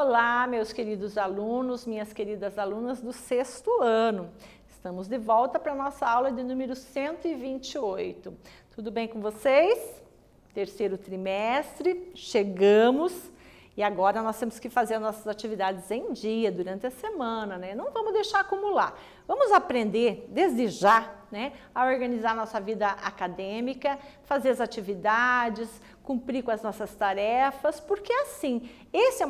Olá, meus queridos alunos, minhas queridas alunas do 6º ano. Estamos de volta para a nossa aula de número 128. Tudo bem com vocês? Terceiro trimestre, chegamos e agora nós temos que fazer as nossas atividades em dia, durante a semana, né? Não vamos deixar acumular. Vamos aprender desde já, né, a organizar nossa vida acadêmica, fazer as atividades, cumprir com as nossas tarefas, porque assim, essa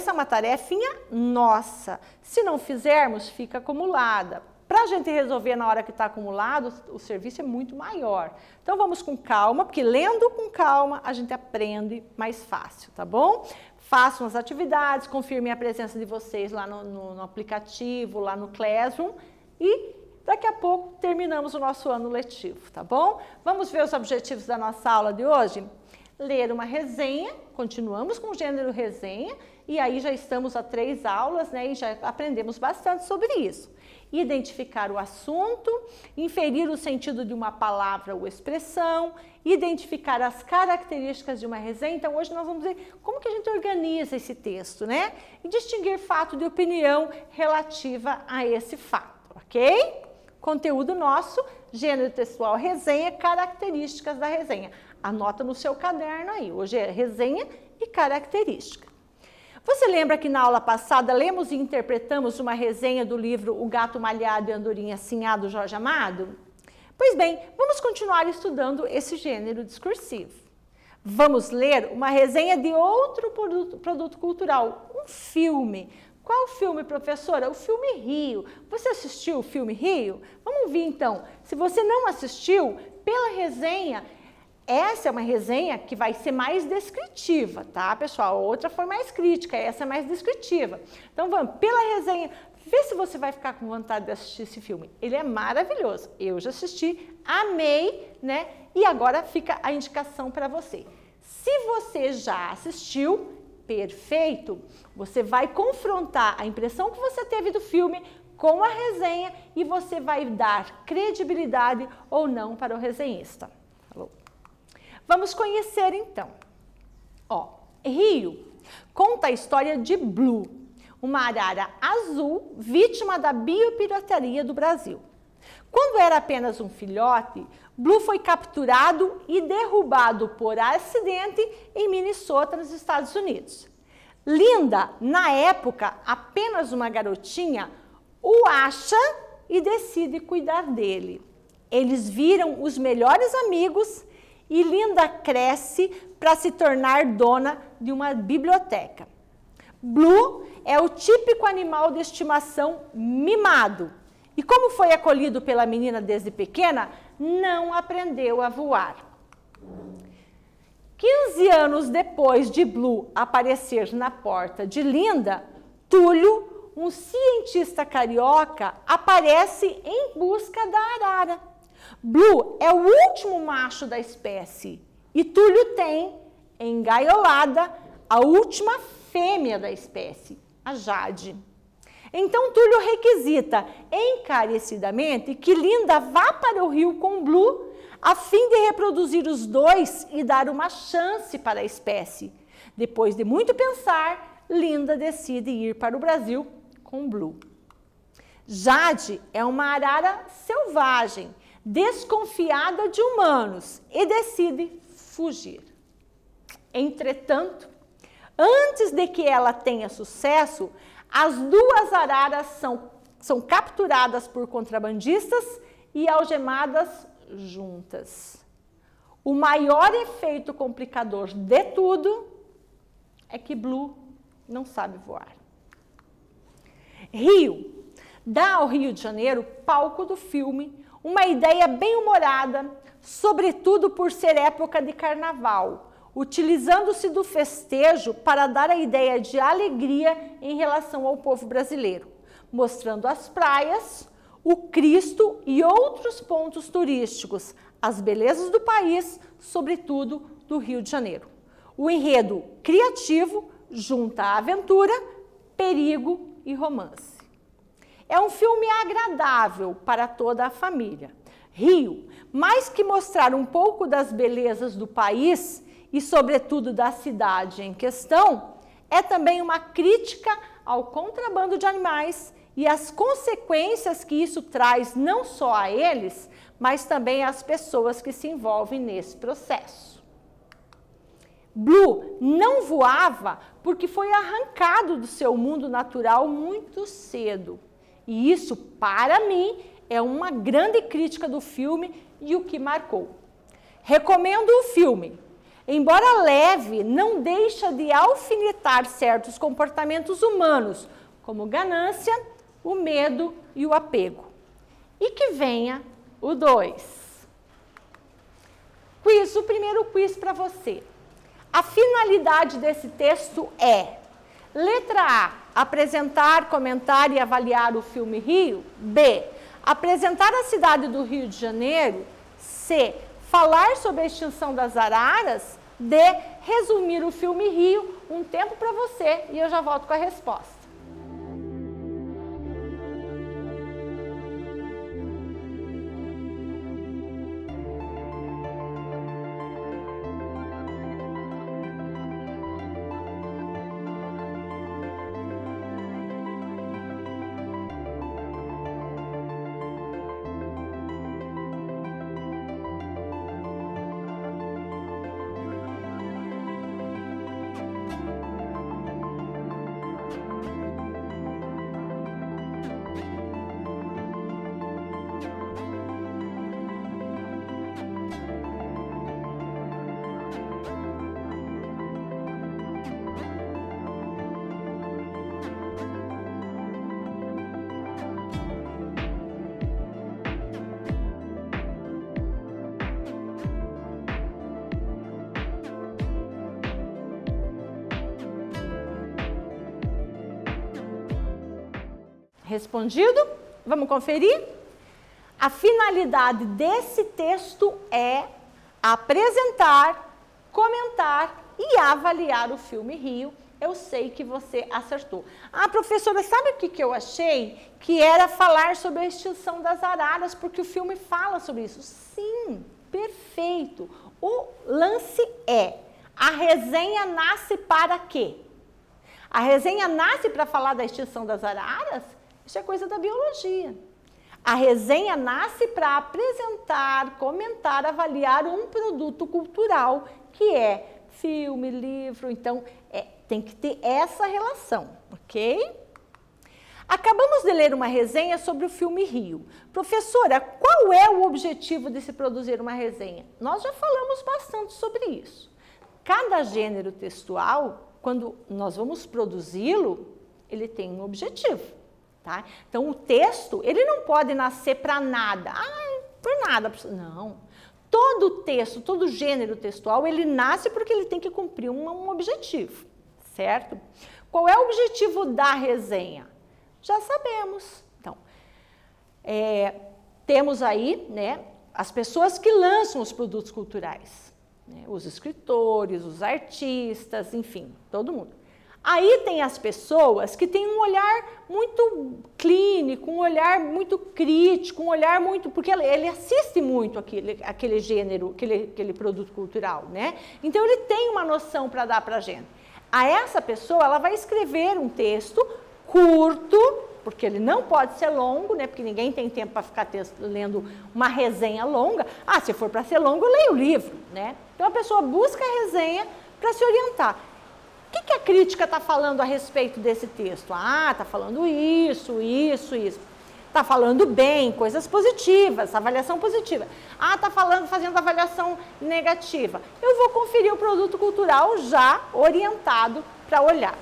é uma tarefinha nossa. Se não fizermos, fica acumulada. Para a gente resolver na hora que está acumulado, o serviço é muito maior. Então vamos com calma, porque lendo com calma a gente aprende mais fácil, tá bom? Façam as atividades, confirmem a presença de vocês lá no aplicativo, lá no Classroom e daqui a pouco terminamos o nosso ano letivo, tá bom? Vamos ver os objetivos da nossa aula de hoje? Ler uma resenha, continuamos com o gênero resenha, e aí já estamos há 3 aulas, né, e já aprendemos bastante sobre isso. Identificar o assunto, inferir o sentido de uma palavra ou expressão, identificar as características de uma resenha. Então, hoje nós vamos ver como que a gente organiza esse texto, né? E distinguir fato de opinião relativa a esse fato, ok? Conteúdo nosso, gênero textual, resenha, características da resenha. Anota no seu caderno aí, hoje é resenha e característica. Você lembra que na aula passada lemos e interpretamos uma resenha do livro O Gato Malhado e a Andorinha Sinhá, do Jorge Amado? Pois bem, vamos continuar estudando esse gênero discursivo. Vamos ler uma resenha de outro produto cultural, um filme. Qual filme, professora? O filme Rio. Você assistiu o filme Rio? Vamos ver então. Se você não assistiu, pela resenha, essa é uma resenha que vai ser mais descritiva, tá, pessoal? A outra foi mais crítica, essa é mais descritiva. Então vamos, pela resenha, vê se você vai ficar com vontade de assistir esse filme. Ele é maravilhoso. Eu já assisti, amei, né? E agora fica a indicação para você. Se você já assistiu, perfeito, você vai confrontar a impressão que você teve do filme com a resenha e você vai dar credibilidade ou não para o resenhista. Falou? Vamos conhecer então. Ó, Rio conta a história de Blue, uma arara azul vítima da biopirataria do Brasil. Quando era apenas um filhote, Blue foi capturado e derrubado por acidente em Minnesota, nos Estados Unidos. Linda, na época apenas uma garotinha, o acha e decide cuidar dele. Eles viram os melhores amigos e Linda cresce para se tornar dona de uma biblioteca. Blue é o típico animal de estimação mimado. E como foi acolhido pela menina desde pequena, não aprendeu a voar. 15 anos depois de Blue aparecer na porta de Linda, Túlio, um cientista carioca, aparece em busca da arara. Blue é o último macho da espécie e Túlio tem, engaiolada, a última fêmea da espécie, a Jade. Então Túlio requisita encarecidamente que Linda vá para o rio com Blue a fim de reproduzir os dois e dar uma chance para a espécie. Depois de muito pensar, Linda decide ir para o Brasil com Blue. Jade é uma arara selvagem, desconfiada de humanos e decide fugir. Entretanto, antes de que ela tenha sucesso, as 2 araras são capturadas por contrabandistas e algemadas juntas. O maior efeito complicador de tudo é que Blue não sabe voar. Rio dá ao Rio de Janeiro, palco do filme, uma ideia bem-humorada, sobretudo por ser época de carnaval, utilizando-se do festejo para dar a ideia de alegria em relação ao povo brasileiro, mostrando as praias, o Cristo e outros pontos turísticos, as belezas do país, sobretudo do Rio de Janeiro. O enredo criativo junta aventura, perigo e romance. É um filme agradável para toda a família. Rio, mais que mostrar um pouco das belezas do país e, sobretudo, da cidade em questão, é também uma crítica ao contrabando de animais e as consequências que isso traz não só a eles, mas também às pessoas que se envolvem nesse processo. Blue não voava porque foi arrancado do seu mundo natural muito cedo. E isso, para mim, é uma grande crítica do filme e o que marcou. Recomendo o filme. Embora leve, não deixa de alfinetar certos comportamentos humanos, como ganância, o medo e o apego. E que venha o 2. Quiz, o primeiro quiz para você. A finalidade desse texto é: letra A, apresentar, comentar e avaliar o filme Rio. B, apresentar a cidade do Rio de Janeiro. C, falar sobre a extinção das araras. D, resumir o filme Rio. Um tempo para você e eu já volto com a resposta. Respondido? Vamos conferir? A finalidade desse texto é apresentar, comentar e avaliar o filme Rio. Eu sei que você acertou. Ah, professora, sabe o que eu achei? Que era falar sobre a extinção das araras, porque o filme fala sobre isso. Sim, perfeito. O lance é: a resenha nasce para quê? A resenha nasce para falar da extinção das araras? Isso é coisa da biologia. A resenha nasce para apresentar, comentar, avaliar um produto cultural, que é filme, livro. Então, tem que ter essa relação, ok? Acabamos de ler uma resenha sobre o filme Rio. Professora, qual é o objetivo de se produzir uma resenha? Nós já falamos bastante sobre isso. Cada gênero textual, quando nós vamos produzi-lo, ele tem um objetivo. Tá? Então, o texto, ele não pode nascer para nada. Por nada. Não. Todo texto, todo gênero textual, ele nasce porque ele tem que cumprir um objetivo, certo? Qual é o objetivo da resenha? Já sabemos. Então, temos aí, né, as pessoas que lançam os produtos culturais, né, os escritores, os artistas, enfim, todo mundo. Aí tem as pessoas que têm um olhar muito clínico, um olhar muito crítico, um olhar muito... Porque ele assiste muito aquele gênero, aquele produto cultural, né? Então, ele tem uma noção para dar para a gente. A essa pessoa, ela vai escrever um texto curto, porque ele não pode ser longo, né? Porque ninguém tem tempo para ficar lendo uma resenha longa. Se for para ser longo, eu leio o livro, né? Então, a pessoa busca a resenha para se orientar. O que a crítica está falando a respeito desse texto? Está falando isso. Está falando bem, coisas positivas, avaliação positiva. Está fazendo avaliação negativa. Eu vou conferir o produto cultural já orientado para olhar.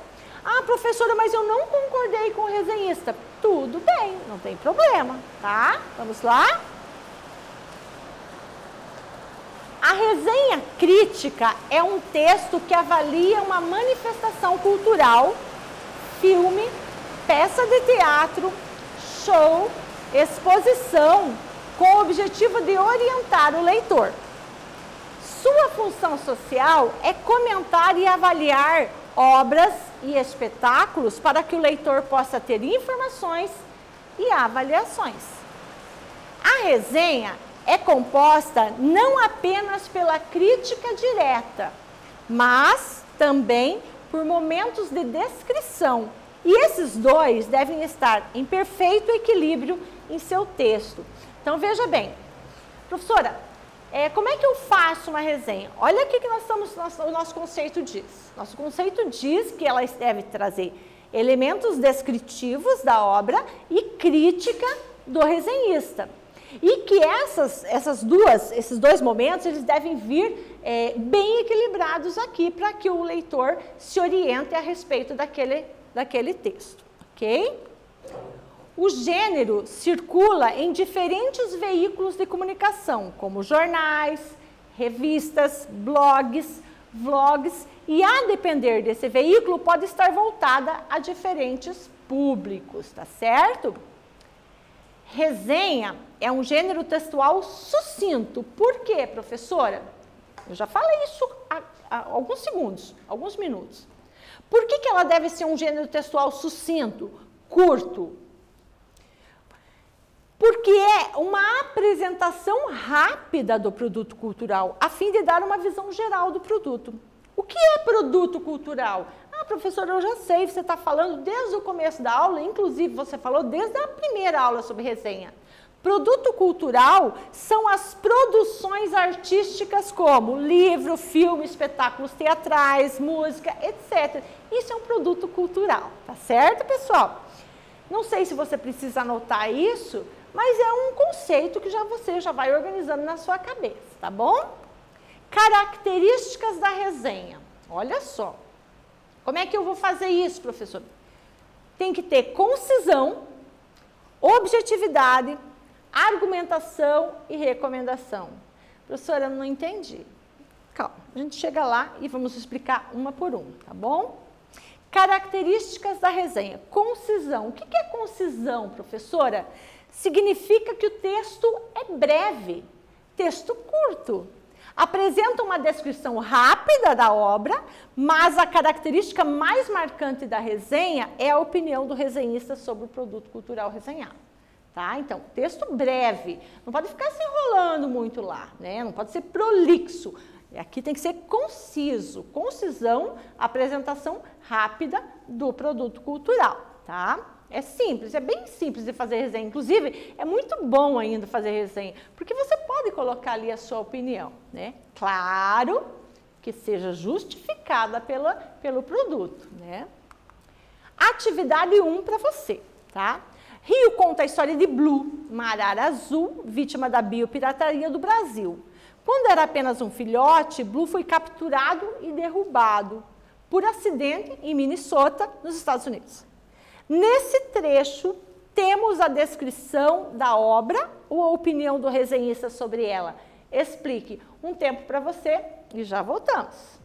Professora, mas eu não concordei com o resenhista. Tudo bem, não tem problema, tá? Vamos lá? A resenha crítica é um texto que avalia uma manifestação cultural, filme, peça de teatro, show, exposição, com o objetivo de orientar o leitor. Sua função social é comentar e avaliar obras e espetáculos para que o leitor possa ter informações e avaliações. A resenha é composta não apenas pela crítica direta, mas também por momentos de descrição. E esses dois devem estar em perfeito equilíbrio em seu texto. Então, veja bem, professora, como é que eu faço uma resenha? Olha aqui que o nosso conceito diz. Nosso conceito diz que ela deve trazer elementos descritivos da obra e crítica do resenhista. E que esses dois momentos, eles devem vir bem equilibrados aqui, para que o leitor se oriente a respeito daquele texto, ok? O gênero circula em diferentes veículos de comunicação, como jornais, revistas, blogs, vlogs, e a depender desse veículo, pode estar voltada a diferentes públicos, tá certo? Resenha é um gênero textual sucinto. Por quê, professora? Eu já falei isso há alguns minutos. Por que ela deve ser um gênero textual sucinto, curto? Porque é uma apresentação rápida do produto cultural, a fim de dar uma visão geral do produto. O que é produto cultural? Ah, professora, eu já sei, você está falando desde o começo da aula, inclusive você falou desde a primeira aula sobre resenha. Produto cultural são as produções artísticas como livro, filme, espetáculos teatrais, música, etc. Isso é um produto cultural, tá certo, pessoal? Não sei se você precisa anotar isso, mas é um conceito que você já vai organizando na sua cabeça, tá bom? Características da resenha. Olha só. Como é que eu vou fazer isso, professor? Tem que ter concisão, objetividade, argumentação e recomendação. Professora, eu não entendi. Calma, a gente chega lá e vamos explicar uma por uma, tá bom? Características da resenha. Concisão. O que é concisão, professora? Significa que o texto é breve, texto curto. Apresenta uma descrição rápida da obra, mas a característica mais marcante da resenha é a opinião do resenhista sobre o produto cultural resenhado. Tá? Então, texto breve, não pode ficar se enrolando muito lá, né? Não pode ser prolixo. Aqui tem que ser conciso, concisão, apresentação rápida do produto cultural, tá? É simples, é bem simples de fazer resenha. Inclusive, é muito bom ainda fazer resenha, porque você pode colocar ali a sua opinião, né? Claro que seja justificada pelo produto, né? Atividade 1 para você, tá? Rio conta a história de Blue, uma arara azul, vítima da biopirataria do Brasil. Quando era apenas um filhote, Blue foi capturado e derrubado por acidente em Minnesota, nos Estados Unidos. Nesse trecho, temos a descrição da obra ou a opinião do resenhista sobre ela. Explique. Um tempo para você e já voltamos.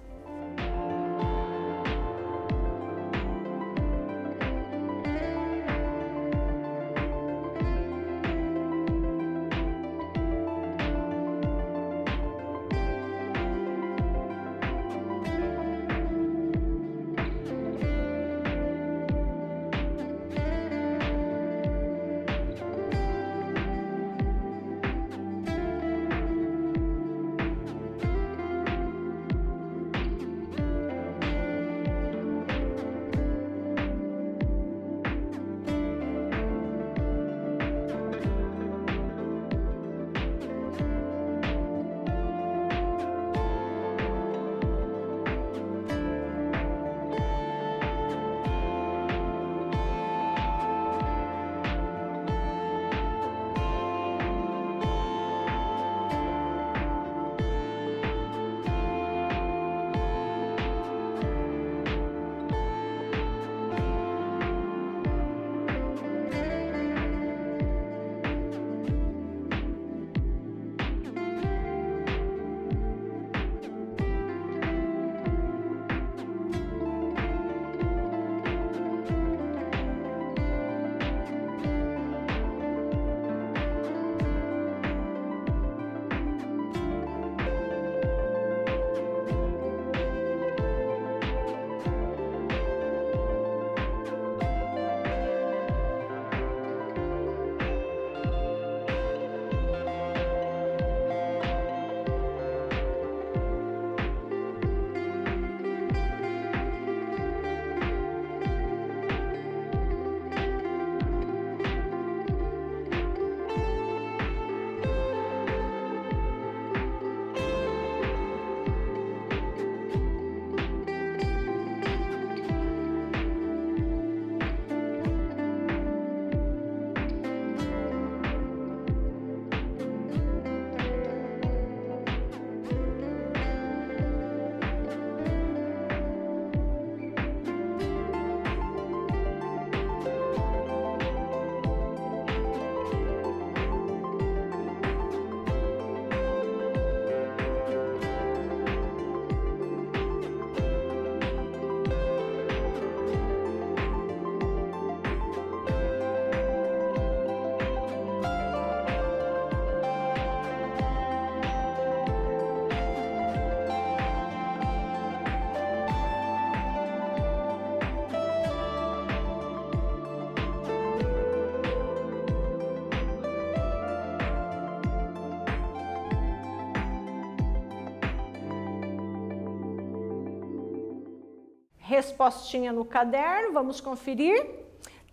respostinha no caderno, vamos conferir.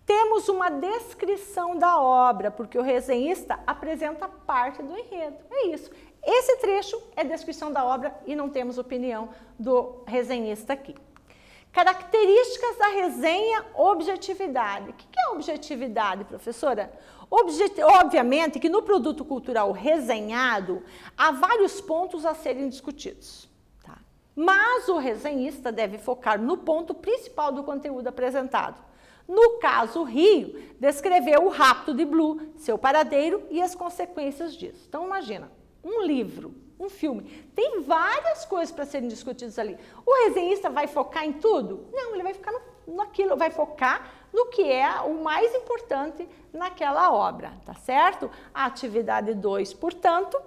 Temos uma descrição da obra, porque o resenhista apresenta parte do enredo. É isso. Esse trecho é descrição da obra e não temos opinião do resenhista aqui. Características da resenha, objetividade. O que é objetividade, professora? Obviamente que no produto cultural resenhado, há vários pontos a serem discutidos. Tá? Mas o resenhista deve focar no ponto principal do conteúdo apresentado. No caso, o Rio descreveu o rapto de Blue, seu paradeiro e as consequências disso. Então, imagina, um livro, um filme, tem várias coisas para serem discutidas ali. O resenhista vai focar em tudo? Não, ele vai ficar naquilo, vai focar no que é o mais importante naquela obra, tá certo? A atividade 2, portanto,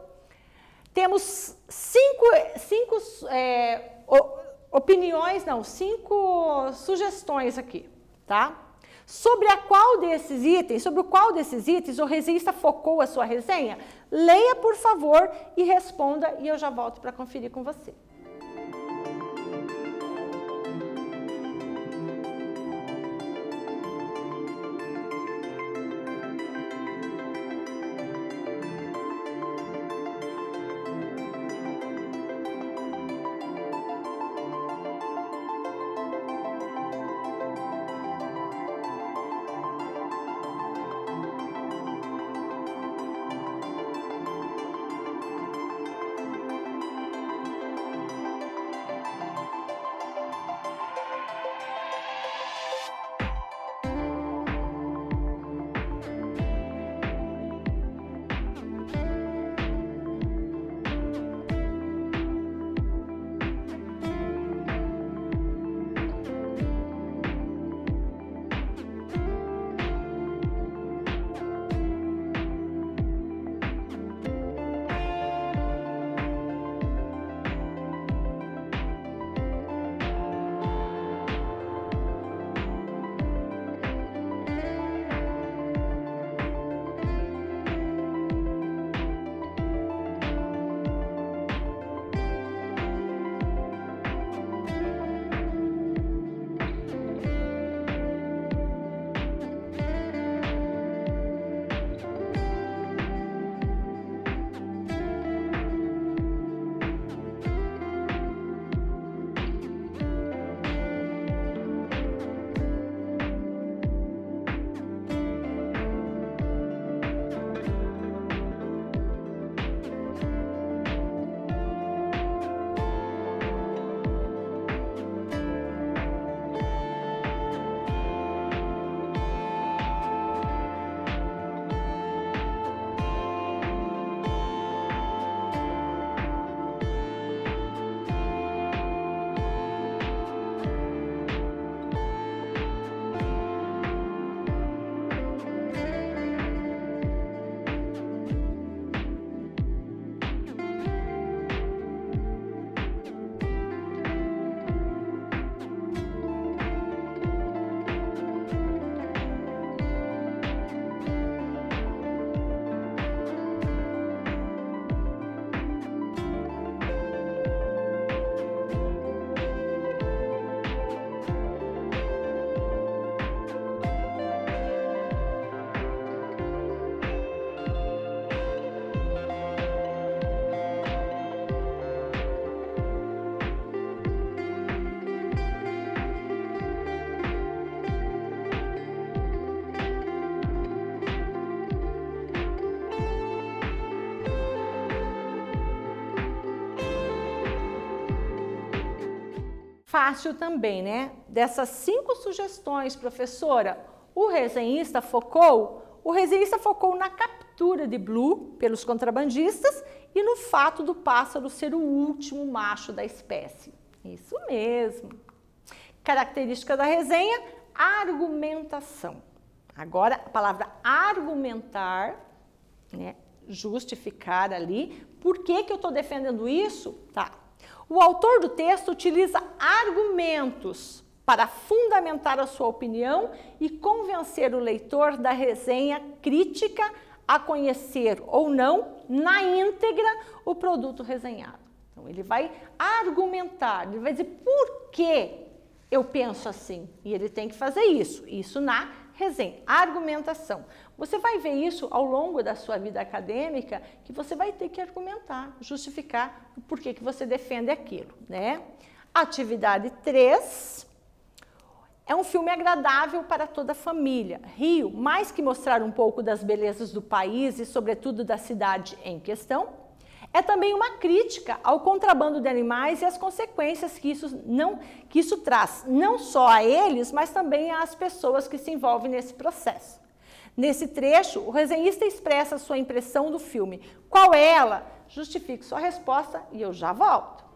temos cinco sugestões aqui, tá? Sobre qual desses itens o resenhista focou a sua resenha? Leia, por favor, e responda, e eu já volto para conferir com você. Fácil também, né? Dessas 5 sugestões, professora, o resenhista focou na captura de Blue pelos contrabandistas e no fato do pássaro ser o último macho da espécie. Isso mesmo. Característica da resenha, argumentação. Agora, a palavra argumentar, né? Justificar ali. Por que que eu estou defendendo isso? Tá. O autor do texto utiliza argumentos para fundamentar a sua opinião e convencer o leitor da resenha crítica a conhecer ou não, na íntegra, o produto resenhado. Então, ele vai argumentar, ele vai dizer por que Eu penso assim, e ele tem que fazer isso na resenha, argumentação. Você vai ver isso ao longo da sua vida acadêmica, que você vai ter que argumentar, justificar o porquê que você defende aquilo, né? Atividade 3. É um filme agradável para toda a família. Rio, mais que mostrar um pouco das belezas do país e, sobretudo, da cidade em questão, é também uma crítica ao contrabando de animais e as consequências que isso traz, não só a eles, mas também às pessoas que se envolvem nesse processo. Nesse trecho, o resenhista expressa sua impressão do filme. Qual é ela? Justifique sua resposta e eu já volto.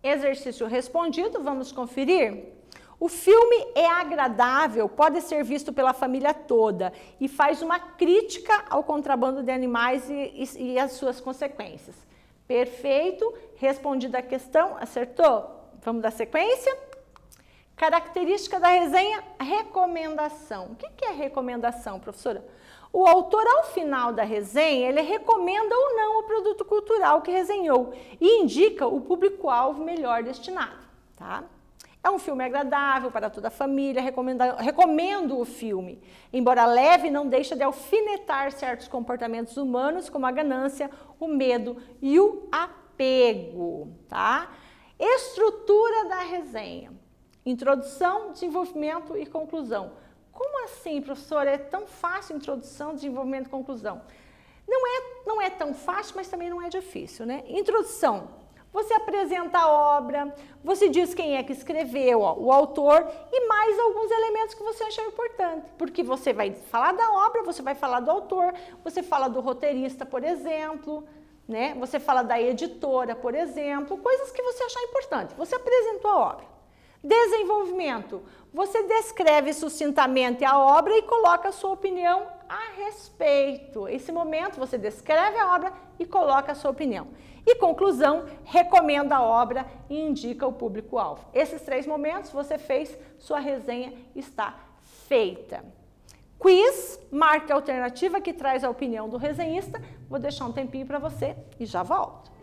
Exercício respondido, vamos conferir? O filme é agradável, pode ser visto pela família toda e faz uma crítica ao contrabando de animais e as suas consequências. Perfeito, respondida a questão, acertou? vamos dar sequência? Característica da resenha, recomendação. O que é recomendação, professora? O autor, ao final da resenha, ele recomenda ou não o produto cultural que resenhou e indica o público-alvo melhor destinado, tá? É um filme agradável para toda a família, recomendo o filme. Embora leve, não deixa de alfinetar certos comportamentos humanos, como a ganância, o medo e o apego, tá? Estrutura da resenha. Introdução, desenvolvimento e conclusão. Como assim, professora? É tão fácil introdução, desenvolvimento e conclusão? Não é tão fácil, mas também não é difícil, né? Introdução. Você apresenta a obra, você diz quem é que escreveu, o autor e mais alguns elementos que você achar importante. Porque você vai falar da obra, você vai falar do autor, você fala do roteirista, por exemplo, né? Você fala da editora, por exemplo, coisas que você achar importante. Você apresentou a obra. Desenvolvimento. Você descreve sucintamente a obra e coloca a sua opinião a respeito. Esse momento você descreve a obra e coloca a sua opinião. E conclusão, recomenda a obra e indica o público-alvo. Esses 3 momentos você fez, sua resenha está feita. Quiz, marque a alternativa que traz a opinião do resenhista. Vou deixar um tempinho para você e já volto.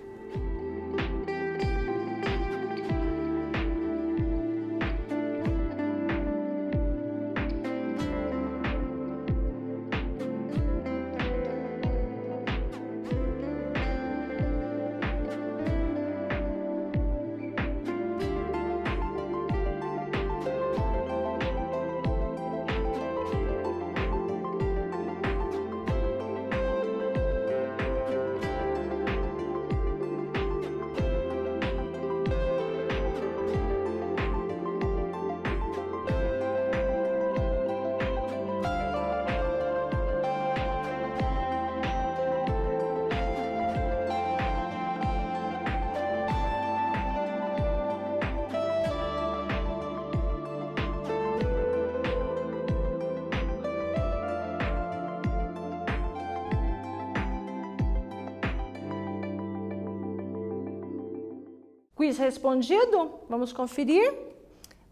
Quiz respondido, vamos conferir.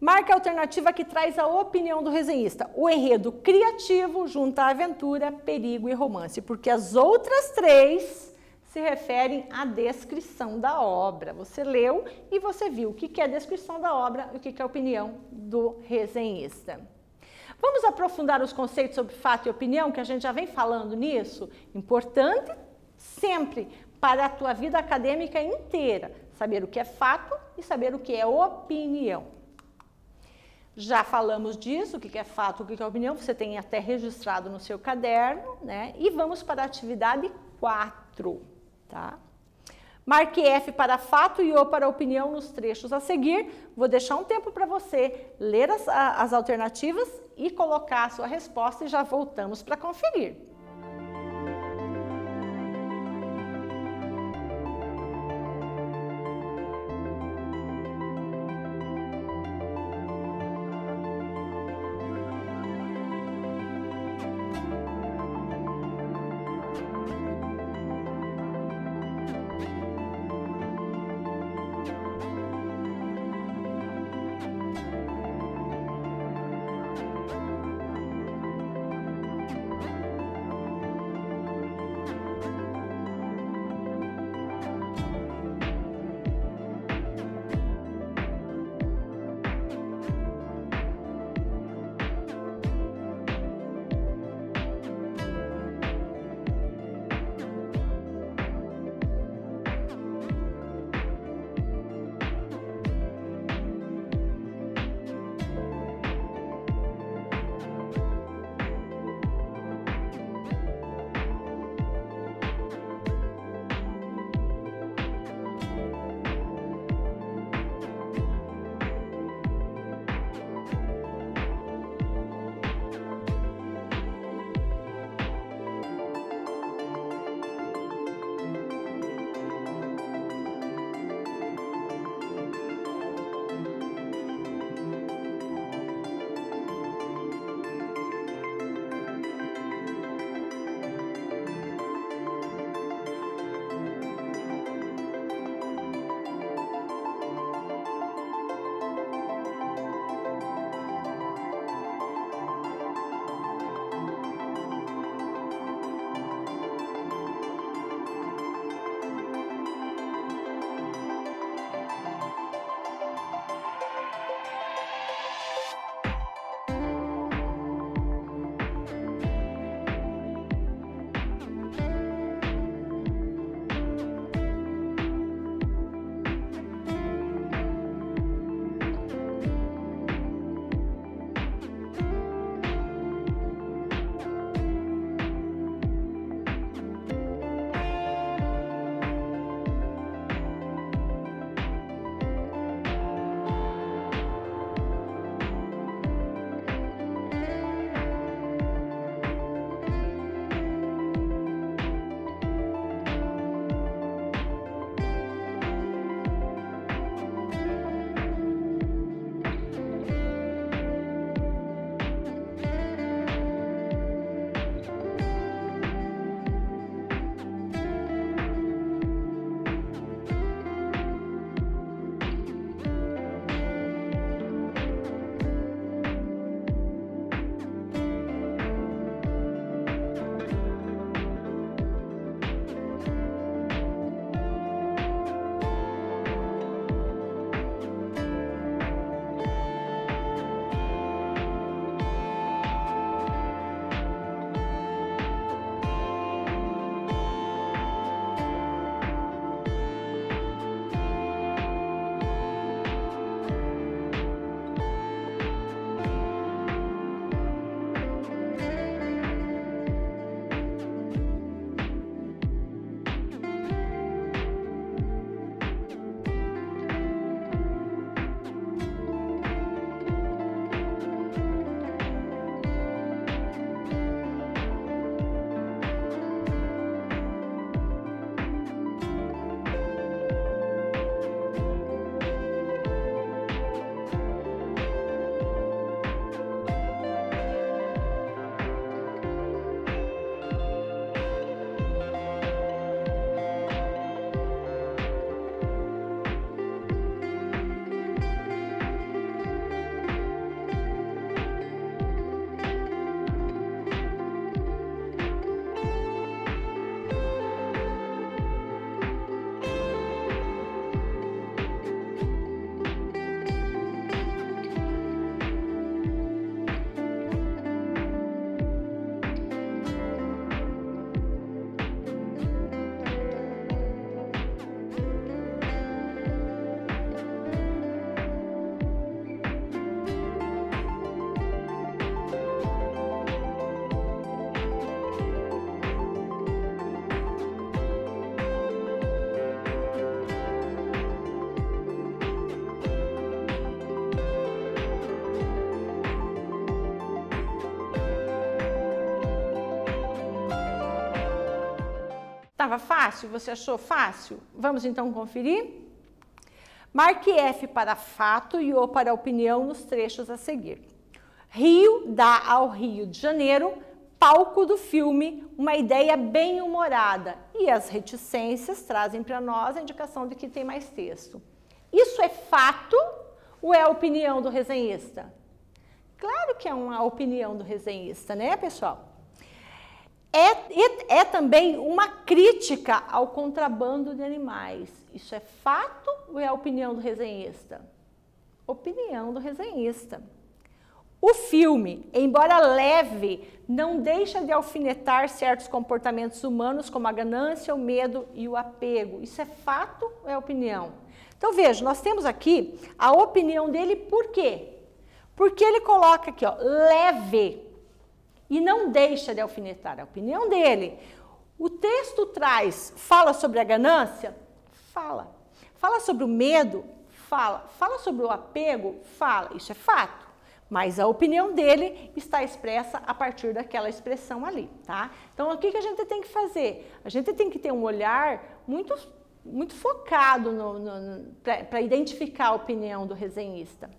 Marque a alternativa que traz a opinião do resenhista. O enredo criativo junta a aventura, perigo e romance, porque as outras 3 se referem à descrição da obra. Você leu e você viu o que é a descrição da obra e o que é a opinião do resenhista. Vamos aprofundar os conceitos sobre fato e opinião, que a gente já vem falando nisso? Importante sempre para a tua vida acadêmica inteira. Saber o que é fato e saber o que é opinião. Já falamos disso, o que é fato, o que é opinião, você tem até registrado no seu caderno, né? E vamos para a atividade 4, tá? Marque F para fato e O para opinião nos trechos a seguir. Vou deixar um tempo para você ler as alternativas e colocar a sua resposta e já voltamos para conferir. Estava fácil? Você achou fácil? Vamos então conferir? Marque F para fato e O para opinião nos trechos a seguir. Rio dá ao Rio de Janeiro, palco do filme, uma ideia bem-humorada. E as reticências trazem para nós a indicação de que tem mais texto. Isso é fato ou é a opinião do resenhista? Claro que é uma opinião do resenhista, né, pessoal? É também uma crítica ao contrabando de animais. Isso é fato ou é a opinião do resenhista? Opinião do resenhista. O filme, embora leve, não deixa de alfinetar certos comportamentos humanos, como a ganância, o medo e o apego. Isso é fato ou é opinião? Então, veja, nós temos aqui a opinião dele, por quê? Porque ele coloca aqui, ó, leve, e não deixa de alfinetar, a opinião dele. O texto fala sobre a ganância? Fala. Fala sobre o medo? Fala. Fala sobre o apego? Fala. Isso é fato. Mas a opinião dele está expressa a partir daquela expressão ali, tá? Então, o que a gente tem que fazer? A gente tem que ter um olhar muito focado para identificar a opinião do resenhista.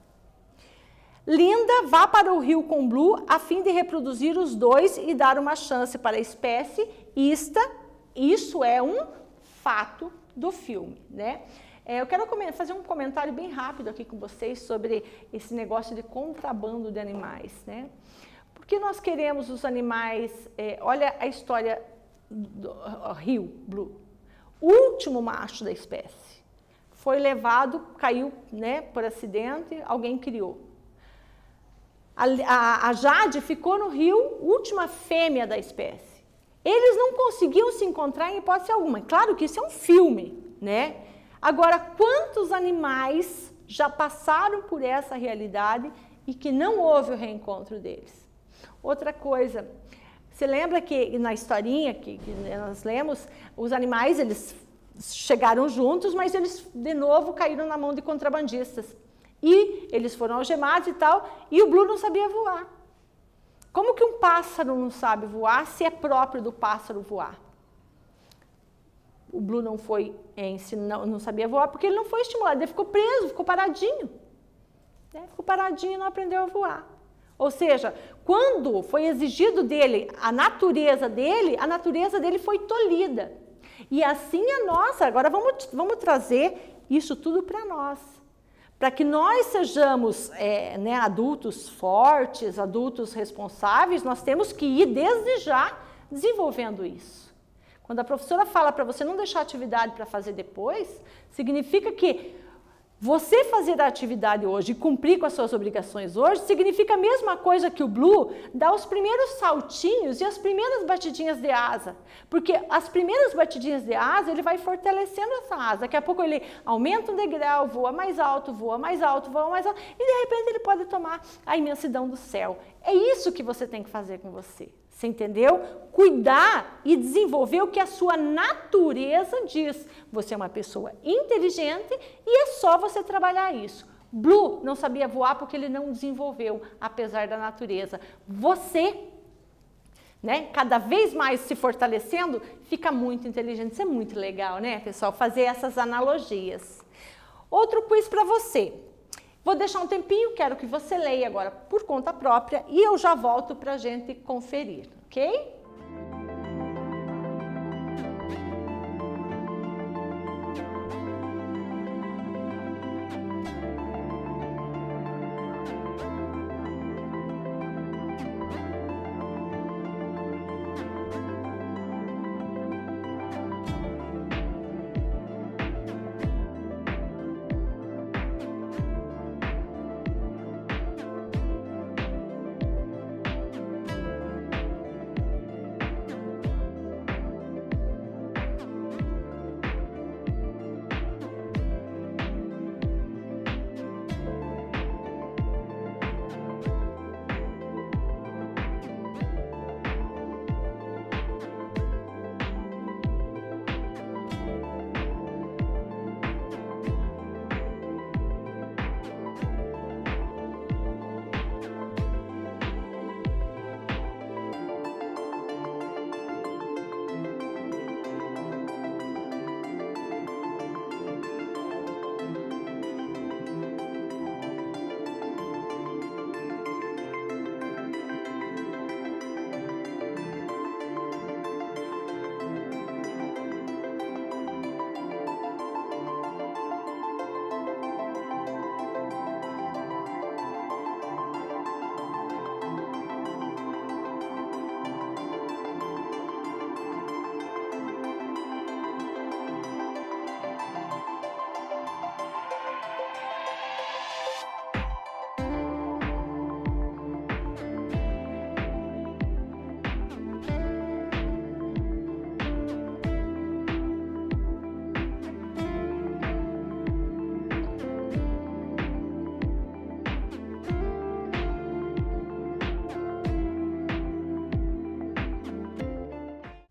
Linda vá para o Rio com Blue a fim de reproduzir os dois e dar uma chance para a espécie. Isso é um fato do filme, né? Eu quero fazer um comentário bem rápido aqui com vocês sobre esse negócio de contrabando de animais, né? Porque nós queremos os animais... olha a história do Rio Blue. O último macho da espécie foi levado, caiu, né, por acidente, alguém criou. A Jade ficou no rio, última fêmea da espécie. Eles não conseguiam se encontrar em hipótese alguma. Claro que isso é um filme, né? Agora, quantos animais já passaram por essa realidade e que não houve o reencontro deles? Outra coisa, você lembra que na historinha que nós lemos, os animais, eles chegaram juntos, mas eles de novo caíram na mão de contrabandistas. E eles foram algemados e tal, e o Blue não sabia voar. Como que um pássaro não sabe voar se é próprio do pássaro voar? O Blue não sabia voar porque ele não foi estimulado, ele ficou preso, ficou paradinho. Ficou paradinho e não aprendeu a voar. Ou seja, quando foi exigido dele a natureza dele foi tolhida. E assim a nossa, agora vamos trazer isso tudo para nós. Para que nós sejamos adultos fortes, adultos responsáveis, nós temos que ir desde já desenvolvendo isso. Quando a professora fala para você não deixar a atividade para fazer depois, significa que você fazer a atividade hoje e cumprir com as suas obrigações hoje, significa a mesma coisa que o Blue dar os primeiros saltinhos e as primeiras batidinhas de asa. Porque as primeiras batidinhas de asa, ele vai fortalecendo essa asa. Daqui a pouco ele aumenta um degrau, voa mais alto, voa mais alto, voa mais alto. E de repente ele pode tomar a imensidão do céu. É isso que você tem que fazer com você. Você entendeu? Cuidar e desenvolver o que a sua natureza diz. Você é uma pessoa inteligente e é só você trabalhar isso. Blue não sabia voar porque ele não desenvolveu, apesar da natureza. Você, né, cada vez mais se fortalecendo, fica muito inteligente. Isso é muito legal, né, pessoal? Fazer essas analogias. Outro quiz para você. Vou deixar um tempinho, quero que você leia agora por conta própria e eu já volto para a gente conferir, ok?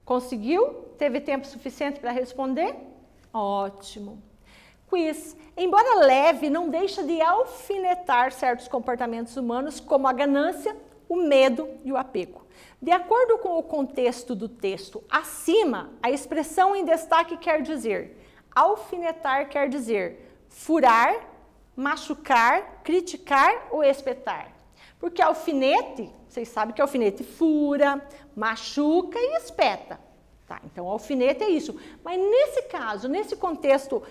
Conseguiu? Teve tempo suficiente para responder? Ótimo. Quiz. Embora leve, não deixa de alfinetar certos comportamentos humanos, como a ganância, o medo e o apego. De acordo com o contexto do texto acima, a expressão em destaque quer dizer: alfinetar quer dizer furar, machucar, criticar ou espetar. Porque alfinete, vocês sabem que alfinete fura, machuca e espeta. Tá, então alfinete é isso. Mas nesse caso, nesse contexto,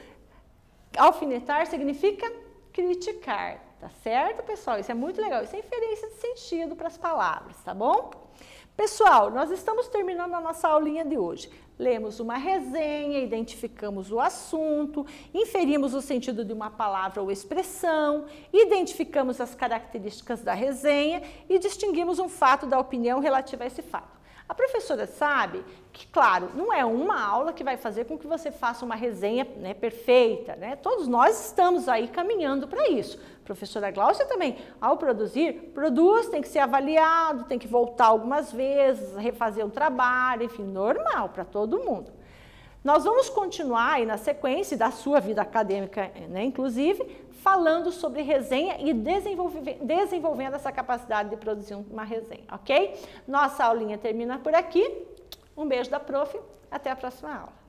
alfinetar significa criticar. Tá certo, pessoal? Isso é muito legal. Isso é inferência de sentido para as palavras, tá bom? Pessoal, nós estamos terminando a nossa aulinha de hoje. Lemos uma resenha, identificamos o assunto, inferimos o sentido de uma palavra ou expressão, identificamos as características da resenha e distinguimos um fato da opinião relativa a esse fato. A professora sabe que, claro, não é uma aula que vai fazer com que você faça uma resenha, né, perfeita, né? Todos nós estamos aí caminhando para isso. A professora Gláucia também, ao produz, tem que ser avaliado, tem que voltar algumas vezes, refazer um trabalho, enfim, normal para todo mundo. Nós vamos continuar aí na sequência da sua vida acadêmica, né, inclusive, falando sobre resenha e desenvolvendo essa capacidade de produzir uma resenha, ok? Nossa aulinha termina por aqui. Um beijo da prof. Até a próxima aula.